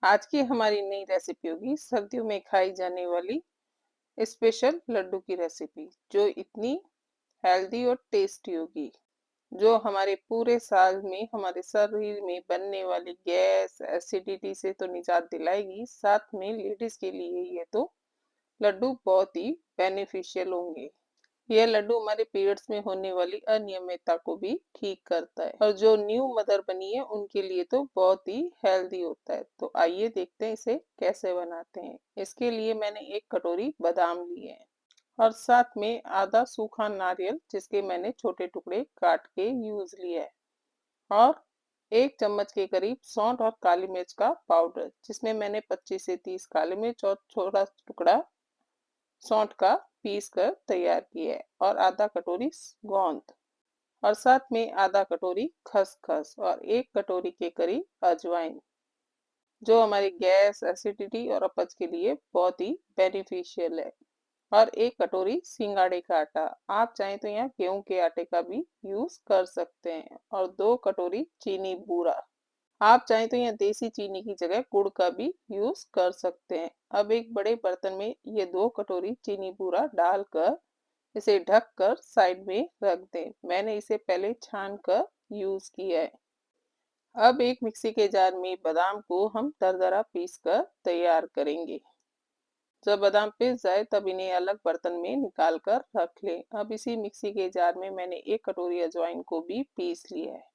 आज की हमारी नई रेसिपी होगी सर्दियों में खाई जाने वाली स्पेशल लड्डू की रेसिपी, जो इतनी हेल्दी और टेस्टी होगी, जो हमारे पूरे साल में हमारे शरीर में बनने वाली गैस एसिडिटी से तो निजात दिलाएगी। साथ में लेडीज के लिए ये तो लड्डू बहुत ही बेनिफिशियल होंगे। यह लड्डू हमारे पीरियड्स में होने वाली अनियमितता को भी ठीक करता है, और जो न्यू मदर बनी है उनके लिए तो बहुत ही हेल्दी होता है। तो आइए देखते हैं इसे कैसे बनाते हैं। इसके लिए मैंने एक कटोरी बादाम लिए हैं, और साथ में आधा सूखा नारियल जिसके मैंने छोटे टुकड़े काट के यूज लिया है, और एक चम्मच के करीब सौंठ और काली मिर्च का पाउडर, जिसमें मैंने 25 से 30 काली मिर्च और छोटा टुकड़ा सौंठ का पीस कर तैयार किया है, और आधा कटोरी गोंद, और साथ में आधा कटोरी खसखस और एक कटोरी के करीब अजवाइन, जो हमारी गैस एसिडिटी और अपच के लिए बहुत ही बेनिफिशियल है। और एक कटोरी सिंगाड़े का आटा, आप चाहें तो यहाँ गेहूं के आटे का भी यूज कर सकते हैं, और 2 कटोरी चीनी बूरा, आप चाहें तो यहाँ देसी चीनी की जगह गुड़ का भी यूज कर सकते हैं। अब एक बड़े बर्तन में ये 2 कटोरी चीनी बूरा डालकर इसे ढक कर साइड में रख दें। मैंने इसे पहले छान कर यूज किया है। अब एक मिक्सी के जार में बादाम को हम दरदरा पीस कर तैयार करेंगे। जब बादाम पिस जाए तब इन्हें अलग बर्तन में निकाल कर रख लें। अब इसी मिक्सी के जार में मैंने 1 कटोरी अजवाइन को भी पीस लिया है।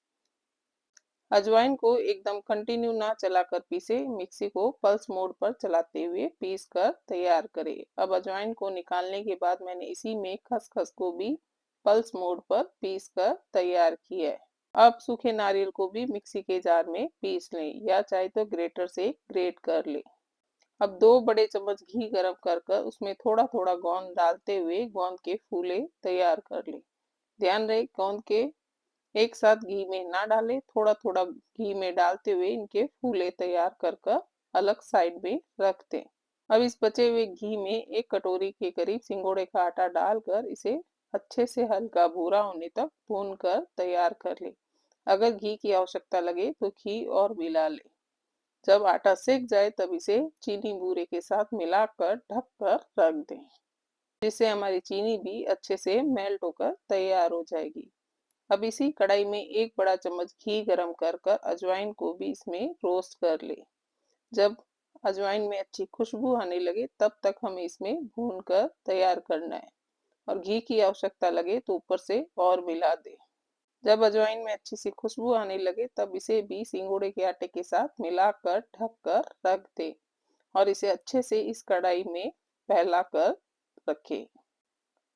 अजवाइन को एकदम कंटिन्यू ना चलाकर पीसे, मिक्सी को पल्स मोड पर चलाते हुए पीस कर तैयार करें। अब अजवाइन को निकालने के बाद मैंने इसी में खसखस को भी पल्स मोड पर पीस कर तैयार किया है। अब सूखे नारियल को भी मिक्सी के जार में पीस लें, या चाहे तो ग्रेटर से ग्रेट कर लें। अब 2 बड़े चम्मच घी गरम कर कर उसमें थोड़ा थोड़ा गोंद डालते हुए गोंद के फूले तैयार कर लें। ध्यान रहे गोंद के एक साथ घी में ना डालें, थोड़ा थोड़ा घी में डालते हुए इनके फूले तैयार कर कर अलग साइड में रख दें। अब इस बचे हुए घी में 1 कटोरी के करीब सिंगोड़े का आटा डालकर इसे अच्छे से हल्का भूरा होने तक भून कर तैयार कर लें। अगर घी की आवश्यकता लगे तो घी और मिला लें। जब आटा सेक जाए तब इसे चीनी बूरे के साथ मिलाकर ढक कर रख दें, जिससे हमारी चीनी भी अच्छे से मेल्ट होकर तैयार हो जाएगी। अब इसी कढ़ाई में 1 बड़ा चम्मच घी गरम कर कर अजवाइन को भी इसमें रोस्ट कर ले। जब अजवाइन में अच्छी खुशबू आने लगे तब तक हमें इसमें भून कर तैयार करना है, और घी की आवश्यकता लगे तो ऊपर से और मिला दे। जब अजवाइन में अच्छी सी खुशबू आने लगे तब इसे भी सिंगोड़े के आटे के साथ मिलाकर ढक कर रख दे, और इसे अच्छे से इस कढ़ाई में फैलाकर रखें।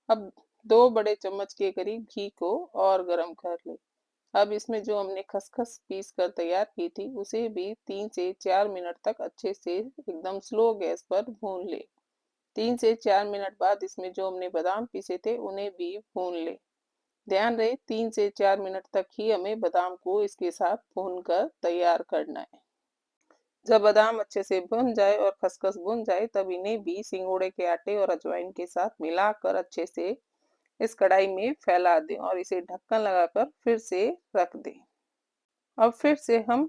अब 2 बड़े चम्मच के करीब घी को और गरम कर ले। अब इसमें जो हमने खसखस पीस कर तैयार की थी उसे भी 3 से 4 मिनट तक अच्छे से एकदम स्लो गैस पर भून ले। 3 से 4 मिनट बाद इसमें जो हमने बादाम पीसे थे उन्हें भी भून ले। ध्यान रहे 3 से 4 मिनट तक ही हमें बादाम को इसके साथ भून कर तैयार करना है। जब बादाम अच्छे से भुन जाए और खसखस भुन जाए तब इन्हें भी सिंगोड़े के आटे और अजवाइन के साथ मिलाकर अच्छे से इस कढ़ाई में फैला दें, और इसे ढक्कन लगाकर फिर से रख दें। अब फिर से हम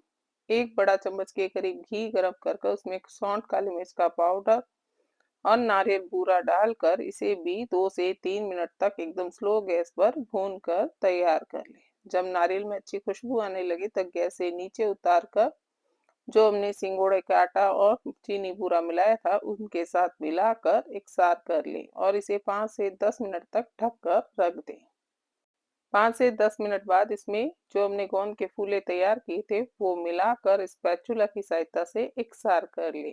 1 बड़ा चम्मच के करीब घी गरम कर उसमें सौंठ काली मिर्च का पाउडर और नारियल बूरा डालकर इसे भी 2 से 3 मिनट तक एकदम स्लो गैस पर भून कर तैयार कर लें। जब नारियल में अच्छी खुशबू आने लगे तब गैस से नीचे उतार कर जो हमने सिंगोड़े का आटा और चीनी बूरा मिलाया था उनके साथ मिलाकर एक साथ कर लें, और इसे 5 से 10 मिनट तक ढक कर रख दें। 5 से 10 मिनट बाद इसमें जो हमने गोंद के फूले तैयार किए थे वो मिलाकर स्पैचुला की सहायता से एकसार कर लें।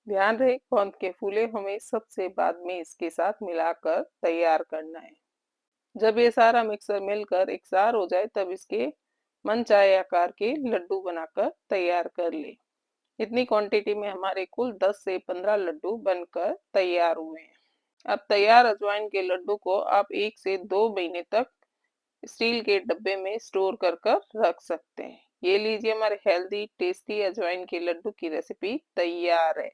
ध्यान रहे गोंद के फूले हमें सबसे बाद में इसके साथ मिलाकर तैयार करना है। जब ये सारा मिक्सर मिलकर एकसार हो जाए तब इसके मनचाहे आकार के लड्डू बनाकर तैयार कर ले। इतनी क्वांटिटी में हमारे कुल 10 से 15 लड्डू बनकर तैयार हुए हैं। अब तैयार अजवाइन के लड्डू को आप 1 से 2 महीने तक स्टील के डब्बे में स्टोर कर रख सकते हैं। ये लीजिए हमारे हेल्दी टेस्टी अजवाइन के लड्डू की रेसिपी तैयार है।